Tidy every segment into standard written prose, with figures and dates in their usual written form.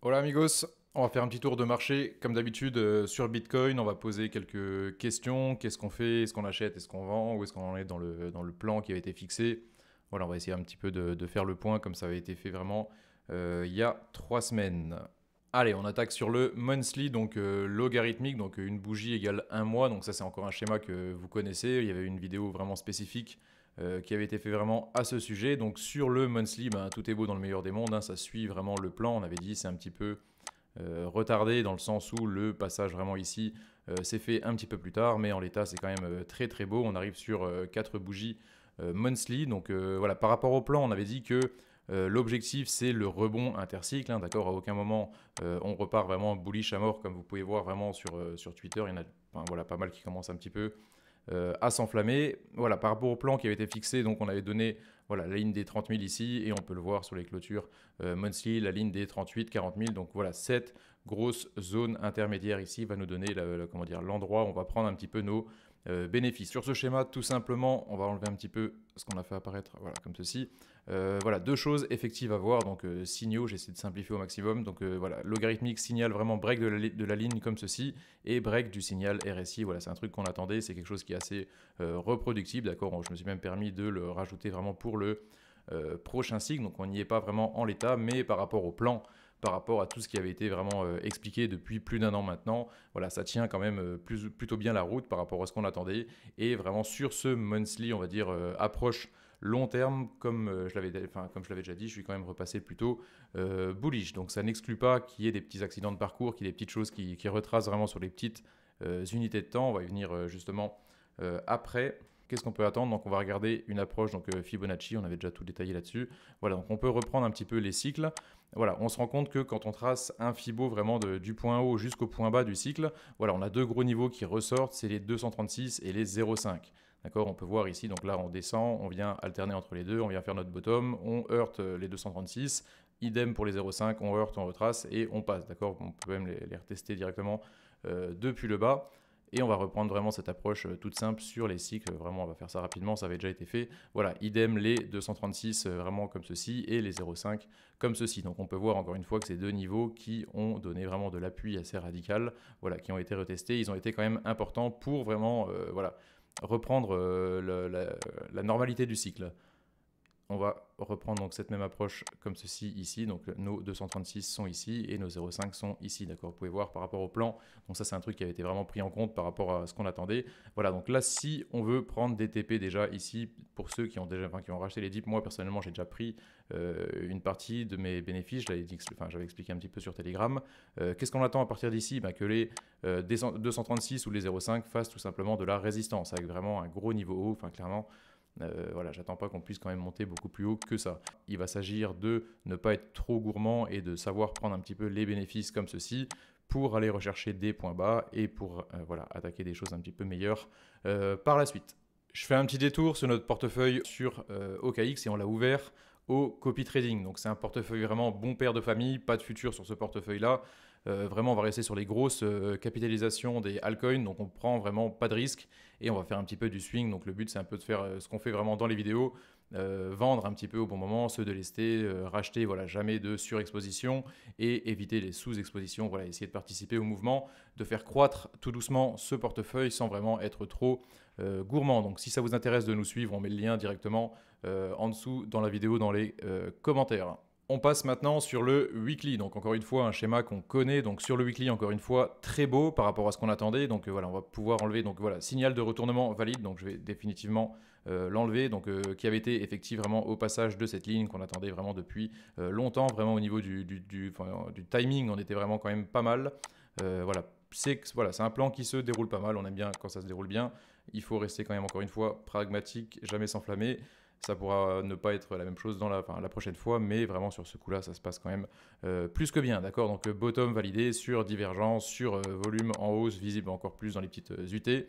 Hola amigos, on va faire un petit tour de marché comme d'habitude sur Bitcoin. On va poser quelques questions. Qu'est-ce qu'on fait? Est-ce qu'on achète? Est-ce qu'on vend? Où est-ce qu'on en est dans le plan qui a été fixé? Voilà, on va essayer un petit peu de faire le point comme ça avait été fait vraiment il y a 3 semaines. Allez, on attaque sur le monthly, donc logarithmique, donc une bougie égale un mois. Donc ça c'est encore un schéma que vous connaissez. Il y avait une vidéo vraiment spécifique qui avait été fait vraiment à ce sujet. Donc sur le monthly, ben, tout est beau dans le meilleur des mondes, hein, ça suit vraiment le plan. On avait dit c'est un petit peu retardé dans le sens où le passage vraiment ici s'est fait un petit peu plus tard, mais en l'état c'est quand même très très beau. On arrive sur 4 bougies monthly. Donc voilà, par rapport au plan, on avait dit que l'objectif c'est le rebond intercycle, hein, d'accord. À aucun moment on repart vraiment bullish à mort, comme vous pouvez voir vraiment sur Twitter. Il y en a enfin, voilà, pas mal qui commencent un petit peu à s'enflammer. Voilà, par rapport au plan qui avait été fixé, donc on avait donné voilà, la ligne des 30 000 ici, et on peut le voir sur les clôtures monthly, la ligne des 38, 40 000. Donc voilà, cette grosse zone intermédiaire ici va nous donner comment dire, l'endroit où on va prendre un petit peu nos bénéfices. Sur ce schéma, tout simplement, on va enlever un petit peu ce qu'on a fait apparaître, voilà, comme ceci. Voilà, deux choses effectives à voir, donc signaux, j'essaie de simplifier au maximum. Donc voilà, logarithmique, signal vraiment break de la ligne comme ceci, et break du signal RSI. Voilà, c'est un truc qu'on attendait, c'est quelque chose qui est assez reproductible, d'accord. Je me suis même permis de le rajouter vraiment pour le prochain cycle, donc on n'y est pas vraiment en l'état, mais par rapport au plan, par rapport à tout ce qui avait été vraiment expliqué depuis plus d'un an maintenant, voilà, ça tient quand même plutôt bien la route par rapport à ce qu'on attendait, et vraiment sur ce monthly, on va dire, approche long terme, comme je l'avais déjà dit, je suis quand même repassé plutôt bullish. Donc ça n'exclut pas qu'il y ait des petits accidents de parcours, qu'il y ait des petites choses qui retracent vraiment sur les petites unités de temps. On va y venir justement après. Qu'est-ce qu'on peut attendre? Donc on va regarder une approche donc Fibonacci, on avait déjà tout détaillé là-dessus. Voilà, donc on peut reprendre un petit peu les cycles. Voilà, on se rend compte que quand on trace un Fibo vraiment du point haut jusqu'au point bas du cycle, voilà, on a deux gros niveaux qui ressortent, c'est les 236 et les 0,5. D'accord, on peut voir ici, donc là on descend, on vient alterner entre les deux, on vient faire notre bottom, on heurte les 236, idem pour les 0,5, on heurte, on retrace et on passe. D'accord, on peut même les retester directement depuis le bas. Et on va reprendre vraiment cette approche toute simple sur les cycles. Vraiment, on va faire ça rapidement, ça avait déjà été fait. Voilà, idem les 236 vraiment comme ceci et les 0,5 comme ceci. Donc on peut voir encore une fois que ces deux niveaux qui ont donné vraiment de l'appui assez radical, voilà, qui ont été retestés, ils ont été quand même importants pour vraiment voilà, reprendre la normalité du cycle. On va reprendre donc cette même approche comme ceci ici. Donc nos 236 sont ici et nos 0,5 sont ici. D'accord, vous pouvez voir par rapport au plan. Donc ça c'est un truc qui a été vraiment pris en compte par rapport à ce qu'on attendait. Voilà, donc là si on veut prendre des TP déjà ici, pour ceux qui ont déjà, qui ont racheté les dips, moi personnellement j'ai déjà pris une partie de mes bénéfices. J'avais expliqué un petit peu sur Telegram. Qu'est-ce qu'on attend à partir d'ici? Que les 236 ou les 0,5 fassent tout simplement de la résistance avec vraiment un gros niveau haut. Enfin clairement. Voilà, j'attends pas qu'on puisse quand même monter beaucoup plus haut que ça. Il va s'agir de ne pas être trop gourmand et de savoir prendre un petit peu les bénéfices comme ceci pour aller rechercher des points bas et pour voilà, attaquer des choses un petit peu meilleures par la suite. Je fais un petit détour sur notre portefeuille sur OKX et on l'a ouvert au copy trading. Donc c'est un portefeuille vraiment bon père de famille, pas de futur sur ce portefeuille-là. Vraiment, on va rester sur les grosses capitalisations des altcoins, donc on prend vraiment pas de risque et on va faire un petit peu du swing. Donc le but, c'est un peu de faire ce qu'on fait vraiment dans les vidéos, vendre un petit peu au bon moment, ceux de lester, racheter, voilà, jamais de surexposition et éviter les sous-expositions. Voilà, essayer de participer au mouvement, de faire croître tout doucement ce portefeuille sans vraiment être trop gourmand. Donc si ça vous intéresse de nous suivre, on met le lien directement en dessous dans la vidéo dans les commentaires. On passe maintenant sur le weekly, donc encore une fois un schéma qu'on connaît, donc sur le weekly encore une fois très beau par rapport à ce qu'on attendait, donc voilà on va pouvoir enlever, donc voilà signal de retournement valide, donc je vais définitivement l'enlever, donc qui avait été effectif vraiment au passage de cette ligne qu'on attendait vraiment depuis longtemps, vraiment au niveau du timing on était vraiment quand même pas mal, voilà c'est un plan qui se déroule pas mal, on aime bien quand ça se déroule bien, il faut rester quand même encore une fois pragmatique, jamais s'enflammer. Ça pourra ne pas être la même chose la prochaine fois, mais vraiment sur ce coup-là, ça se passe quand même plus que bien. D'accord. Donc bottom validé sur divergence, sur volume en hausse, visible encore plus dans les petites UT.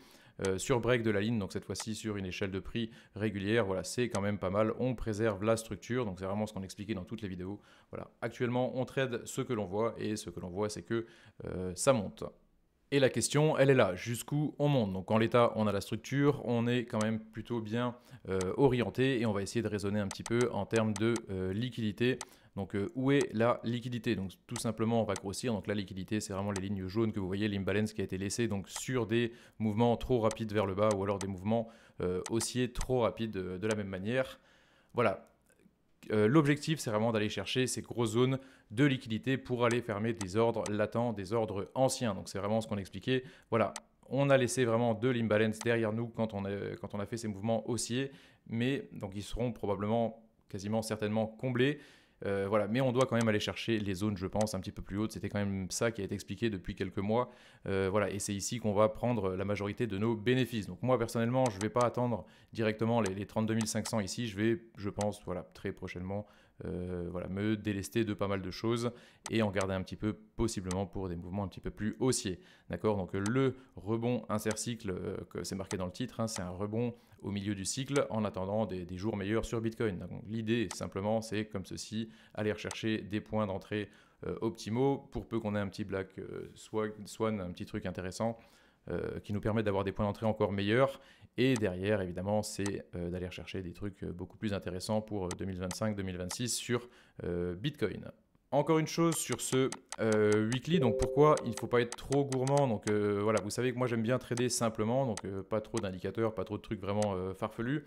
Sur break de la ligne, donc cette fois-ci sur une échelle de prix régulière, voilà, c'est quand même pas mal. On préserve la structure, donc c'est vraiment ce qu'on expliquait dans toutes les vidéos. Voilà, actuellement, on trade ce que l'on voit, et ce que l'on voit, c'est que ça monte. Et la question, elle est là, jusqu'où on monte. Donc en l'état, on a la structure, on est quand même plutôt bien orienté et on va essayer de raisonner un petit peu en termes de liquidité. Donc où est la liquidité? Donc tout simplement on va grossir, donc la liquidité c'est vraiment les lignes jaunes que vous voyez, l'imbalance qui a été laissé donc sur des mouvements trop rapides vers le bas ou alors des mouvements haussiers trop rapides de la même manière. Voilà. L'objectif, c'est vraiment d'aller chercher ces grosses zones de liquidité pour aller fermer des ordres latents, des ordres anciens. Donc c'est vraiment ce qu'on expliquait. Voilà, on a laissé vraiment de l'imbalance derrière nous quand on a fait ces mouvements haussiers, mais donc ils seront probablement, quasiment certainement comblés. Voilà, mais on doit quand même aller chercher les zones, je pense, un petit peu plus hautes. C'était quand même ça qui a été expliqué depuis quelques mois. Voilà, et c'est ici qu'on va prendre la majorité de nos bénéfices. Donc moi, personnellement, je ne vais pas attendre directement les 32 500 ici. Je vais, je pense, voilà, très prochainement, voilà, me délester de pas mal de choses et en garder un petit peu, possiblement pour des mouvements un petit peu plus haussiers. D'accord? Donc le rebond intercycle, que c'est marqué dans le titre, hein, c'est un rebond au milieu du cycle en attendant des jours meilleurs sur Bitcoin. L'idée simplement c'est comme ceci, aller rechercher des points d'entrée optimaux pour peu qu'on ait un petit black swan, un petit truc intéressant qui nous permet d'avoir des points d'entrée encore meilleurs. Et derrière, évidemment, c'est d'aller rechercher des trucs beaucoup plus intéressants pour 2025-2026 sur Bitcoin. Encore une chose sur ce weekly, donc pourquoi il ne faut pas être trop gourmand. Donc voilà, vous savez que moi j'aime bien trader simplement, donc pas trop d'indicateurs, pas trop de trucs vraiment farfelus.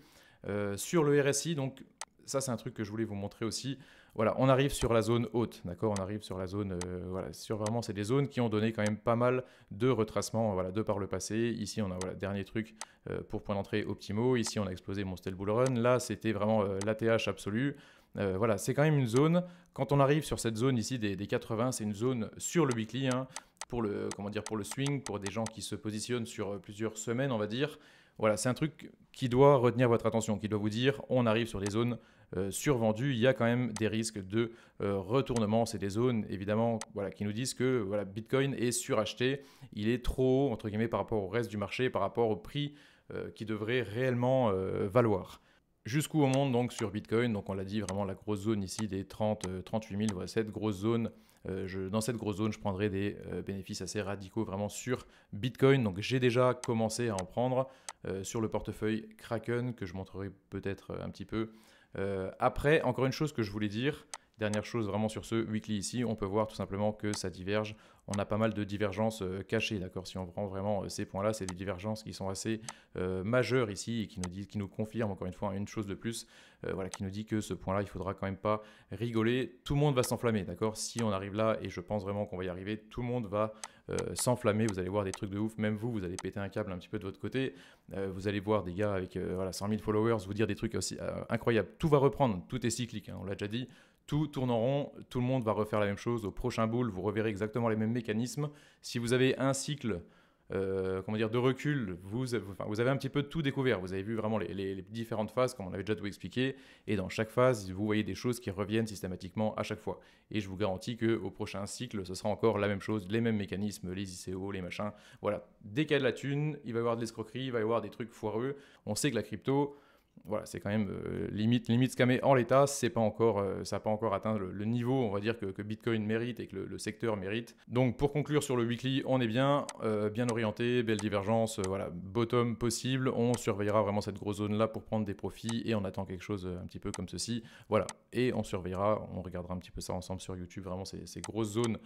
Sur le RSI, donc ça c'est un truc que je voulais vous montrer aussi. Voilà, on arrive sur la zone haute, d'accord? On arrive sur la zone, voilà, sur vraiment c'est des zones qui ont donné quand même pas mal de retracements, voilà, de par le passé. Ici on a voilà, dernier truc pour point d'entrée optimaux. Ici on a explosé mon Stell Bull Run. Là c'était vraiment l'ATH absolu. Voilà, c'est quand même une zone. Quand on arrive sur cette zone ici des 80, c'est une zone sur le weekly, hein, pour le, comment dire, pour le swing, pour des gens qui se positionnent sur plusieurs semaines, on va dire. Voilà, c'est un truc qui doit retenir votre attention, qui doit vous dire on arrive sur des zones survendues. Il y a quand même des risques de retournement. C'est des zones évidemment voilà, qui nous disent que voilà, Bitcoin est suracheté. Il est trop haut entre guillemets par rapport au reste du marché, par rapport au prix qui devrait réellement valoir. Jusqu'où on monte donc sur Bitcoin, donc on l'a dit vraiment la grosse zone ici des 38 000, voilà, cette grosse zone, dans cette grosse zone je prendrai des bénéfices assez radicaux vraiment sur Bitcoin, donc j'ai déjà commencé à en prendre sur le portefeuille Kraken que je montrerai peut-être un petit peu après. Encore une chose que je voulais dire, dernière chose vraiment sur ce weekly ici, on peut voir tout simplement que ça diverge. On a pas mal de divergences cachées, d'accord? Si on prend vraiment ces points-là, c'est des divergences qui sont assez majeures ici et qui nous confirment encore une fois une chose de plus, voilà, qui nous dit que ce point-là, il faudra quand même pas rigoler. Tout le monde va s'enflammer, d'accord? Si on arrive là, et je pense vraiment qu'on va y arriver, tout le monde va s'enflammer. Vous allez voir des trucs de ouf, même vous allez péter un câble un petit peu de votre côté. Vous allez voir des gars avec voilà, 100 000 followers vous dire des trucs aussi incroyables. Tout va reprendre, tout est cyclique, hein, on l'a déjà dit. Tout tourne en rond, tout le monde va refaire la même chose. Au prochain bull, vous reverrez exactement les mêmes mécanismes. Si vous avez un cycle comment dire, de recul, vous avez un petit peu tout découvert. Vous avez vu vraiment les différentes phases, comme on avait déjà tout expliqué. Et dans chaque phase, vous voyez des choses qui reviennent systématiquement à chaque fois. Et je vous garantis qu'au prochain cycle, ce sera encore la même chose, les mêmes mécanismes, les ICO, les machins. Voilà, dès qu'il y a de la thune, il va y avoir de l'escroquerie, il va y avoir des trucs foireux. On sait que la crypto... Voilà, c'est quand même limite scammé en l'état, c'est pas encore, ça n'a pas encore atteint le niveau, on va dire, que Bitcoin mérite et que le secteur mérite. Donc pour conclure sur le weekly, on est bien, bien orienté, belle divergence, voilà, bottom possible, on surveillera vraiment cette grosse zone là pour prendre des profits et on attend quelque chose un petit peu comme ceci, voilà, et on surveillera, on regardera un petit peu ça ensemble sur YouTube, vraiment ces grosses zones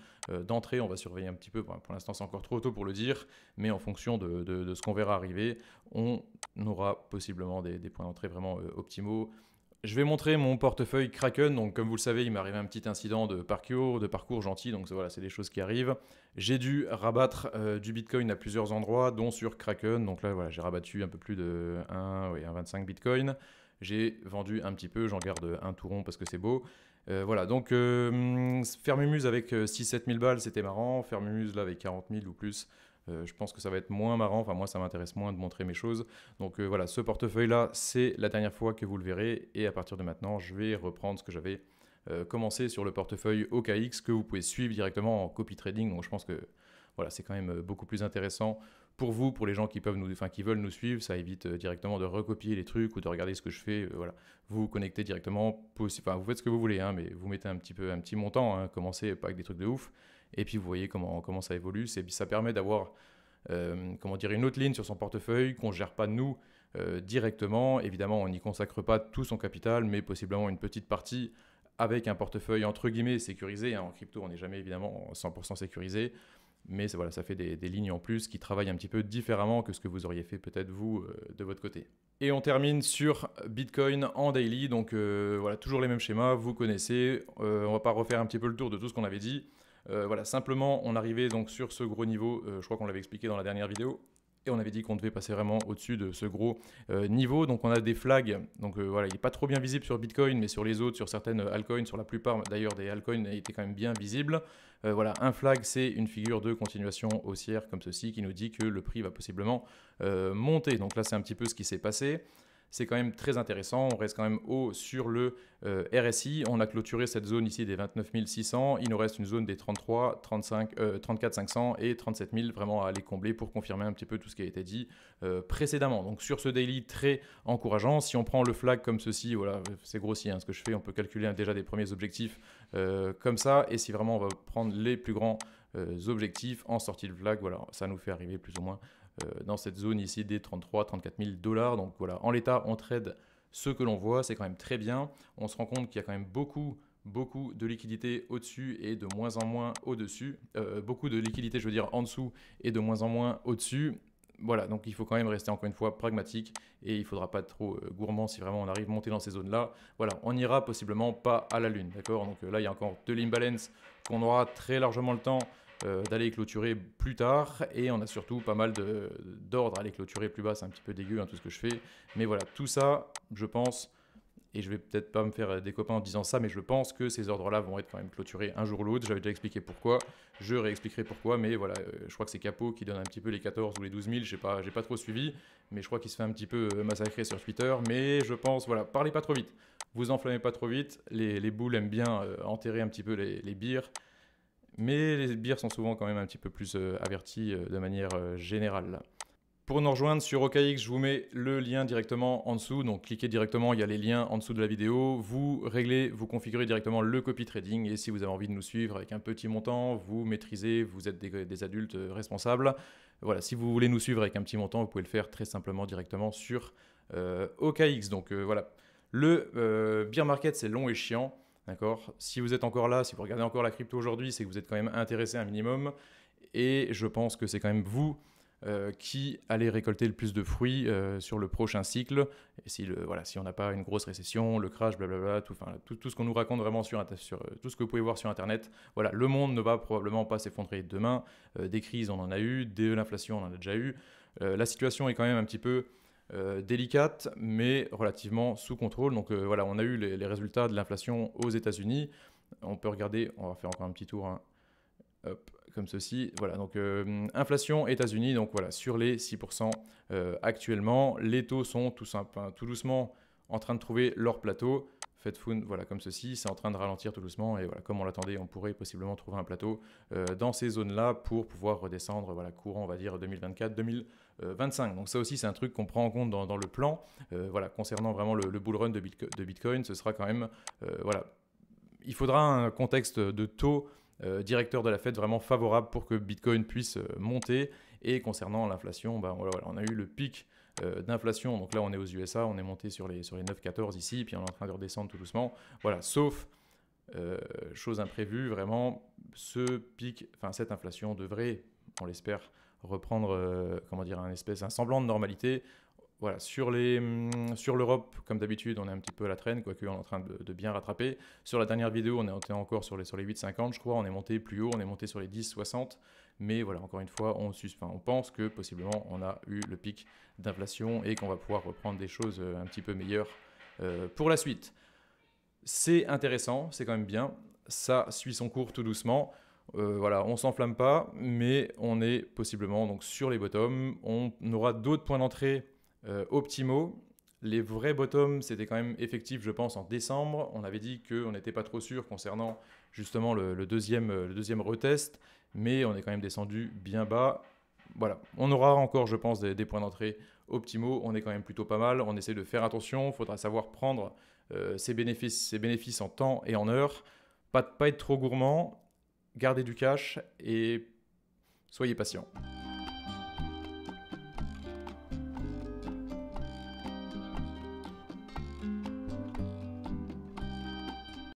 d'entrée, on va surveiller un petit peu, pour l'instant c'est encore trop tôt pour le dire, mais en fonction de ce qu'on verra arriver, on aura possiblement des points d'entrée vraiment optimaux. Je vais montrer mon portefeuille Kraken. Donc, comme vous le savez, il m'est arrivé un petit incident de parcours gentil. Donc, voilà, c'est des choses qui arrivent. J'ai dû rabattre du Bitcoin à plusieurs endroits, dont sur Kraken. Donc là, voilà, j'ai rabattu un peu plus de 1,25 Bitcoin. J'ai vendu un petit peu, j'en garde un tout rond parce que c'est beau. Voilà, donc faire Mumuse avec 6-7 000 balles, c'était marrant. Faire Mumuse là avec 40 000 ou plus, je pense que ça va être moins marrant, enfin moi ça m'intéresse moins de montrer mes choses. Donc voilà, ce portefeuille-là, c'est la dernière fois que vous le verrez. Et à partir de maintenant, je vais reprendre ce que j'avais commencé sur le portefeuille OKX que vous pouvez suivre directement en copy trading. Donc je pense que voilà, c'est quand même beaucoup plus intéressant pour vous, pour les gens qui veulent nous suivre. Ça évite directement de recopier les trucs ou de regarder ce que je fais. Voilà, vous vous connectez directement, vous faites ce que vous voulez, hein, mais vous mettez un petit montant, hein, commencez pas avec des trucs de ouf. Et puis vous voyez comment ça évolue. Ça permet d'avoir comment dire, une autre ligne sur son portefeuille qu'on ne gère pas nous directement. Évidemment, on n'y consacre pas tout son capital, mais possiblement une petite partie avec un portefeuille entre guillemets sécurisé. Hein. En crypto, on n'est jamais évidemment 100% sécurisé. Mais voilà, ça fait des lignes en plus qui travaillent un petit peu différemment que ce que vous auriez fait peut-être vous de votre côté. Et on termine sur Bitcoin en daily. Donc voilà, toujours les mêmes schémas, vous connaissez. On va pas refaire un petit peu le tour de tout ce qu'on avait dit. Voilà, simplement, on arrivait donc sur ce gros niveau. Je crois qu'on l'avait expliqué dans la dernière vidéo. Et on avait dit qu'on devait passer vraiment au-dessus de ce gros niveau. Donc on a des flags. Donc voilà, il n'est pas trop bien visible sur Bitcoin, mais sur les autres, sur certaines altcoins, sur la plupart d'ailleurs des altcoins, il était quand même bien visible. Voilà, un flag, c'est une figure de continuation haussière comme ceci qui nous dit que le prix va possiblement monter. Donc là, c'est un petit peu ce qui s'est passé. C'est quand même très intéressant. On reste quand même haut sur le RSI. On a clôturé cette zone ici des 29 600. Il nous reste une zone des 33, 34 500 et 37 000 vraiment à aller combler pour confirmer un petit peu tout ce qui a été dit précédemment. Donc sur ce daily très encourageant, si on prend le flag comme ceci, voilà, c'est grossier ce que je fais, on peut calculer déjà des premiers objectifs comme ça. Et si vraiment on va prendre les plus grands objectifs en sortie de flag, voilà, ça nous fait arriver plus ou moins dans cette zone ici des 33-34 000 $. Donc voilà, en l'état, on trade ce que l'on voit, c'est quand même très bien. On se rend compte qu'il y a quand même beaucoup de liquidité au-dessus et de moins en moins au-dessus. Beaucoup de liquidité, je veux dire, en dessous et de moins en moins au-dessus. Voilà, donc il faut quand même rester encore une fois pragmatique et il ne faudra pas être trop gourmand si vraiment on arrive à monter dans ces zones-là. Voilà, on n'ira possiblement pas à la lune, d'accord? Donc là, il y a encore de l'imbalance qu'on aura très largement le temps d'aller clôturer plus tard et on a surtout pas mal d'ordres à aller clôturer plus bas. C'est un petit peu dégueu tout ce que je fais, mais voilà, tout ça je pense, et je vais peut-être pas me faire des copains en disant ça, mais je pense que ces ordres là vont être quand même clôturés un jour ou l'autre. J'avais déjà expliqué pourquoi, je réexpliquerai pourquoi, mais voilà, je crois que c'est Capo qui donne un petit peu les 14 ou les 12 000, j'ai pas trop suivi, mais je crois qu'il se fait un petit peu massacrer sur Twitter. Mais je pense, voilà, parlez pas trop vite, vous enflammez pas trop vite, les boules aiment bien enterrer un petit peu les bières. Mais les bières sont souvent quand même un petit peu plus avertis de manière générale. Pour nous rejoindre sur OKX, je vous mets le lien directement en dessous. Donc cliquez directement, il y a les liens en dessous de la vidéo. Vous réglez, vous configurez directement le copy trading. Et si vous avez envie de nous suivre avec un petit montant, vous maîtrisez, vous êtes des adultes responsables. Voilà, si vous voulez nous suivre avec un petit montant, vous pouvez le faire très simplement directement sur OKX. Donc voilà, le bear market, c'est long et chiant. D'accord. Si vous êtes encore là, si vous regardez encore la crypto aujourd'hui, c'est que vous êtes quand même intéressé un minimum. Et je pense que c'est quand même vous qui allez récolter le plus de fruits sur le prochain cycle. Et si on n'a pas une grosse récession, le crash, blablabla, tout ce qu'on nous raconte vraiment sur tout ce que vous pouvez voir sur Internet, voilà, le monde ne va probablement pas s'effondrer demain. Des crises, on en a eu. De l'inflation, on en a déjà eu. La situation est quand même un petit peu délicate, mais relativement sous contrôle. Donc voilà, on a eu les résultats de l'inflation aux États-Unis. On peut regarder, on va faire encore un petit tour, hein. Hop, comme ceci. Voilà, donc inflation États-Unis, donc voilà, sur les 6% actuellement. Les taux sont tout doucement en train de trouver leur plateau. Fed Fund, voilà, comme ceci, c'est en train de ralentir tout doucement. Et voilà, comme on l'attendait, on pourrait possiblement trouver un plateau dans ces zones-là pour pouvoir redescendre, voilà, courant, on va dire 2024-2025. Donc ça aussi, c'est un truc qu'on prend en compte dans le plan. Voilà, concernant vraiment le bull run de Bitcoin, ce sera quand même, voilà, il faudra un contexte de taux directeur de la Fed vraiment favorable pour que Bitcoin puisse monter. Et concernant l'inflation, ben, voilà, on a eu le pic d'inflation. Donc là, on est aux USA, on est monté sur les 9,14 ici, puis on est en train de redescendre tout doucement. Voilà, sauf chose imprévue, vraiment, cette inflation devrait, on l'espère, reprendre un semblant de normalité. Voilà, sur l'Europe, comme d'habitude, on est un petit peu à la traîne, quoique on est en train de bien rattraper. Sur la dernière vidéo, on est encore sur les 8,50, je crois. On est monté plus haut, on est monté sur les 10,60. Mais voilà, encore une fois, on pense que possiblement on a eu le pic d'inflation et qu'on va pouvoir reprendre des choses un petit peu meilleures pour la suite. C'est intéressant, c'est quand même bien. Ça suit son cours tout doucement. Voilà, on s'enflamme pas, mais on est possiblement donc sur les bottoms. On aura d'autres points d'entrée optimaux. Les vrais bottoms, c'était quand même effectif, je pense, en décembre. On avait dit qu'on n'était pas trop sûr concernant justement le deuxième retest, mais on est quand même descendu bien bas. Voilà, on aura encore, je pense, des points d'entrée optimaux. On est quand même plutôt pas mal. On essaie de faire attention. Il faudra savoir prendre ses bénéfices en temps et en heure. Pas être trop gourmand, garder du cash et soyez patient.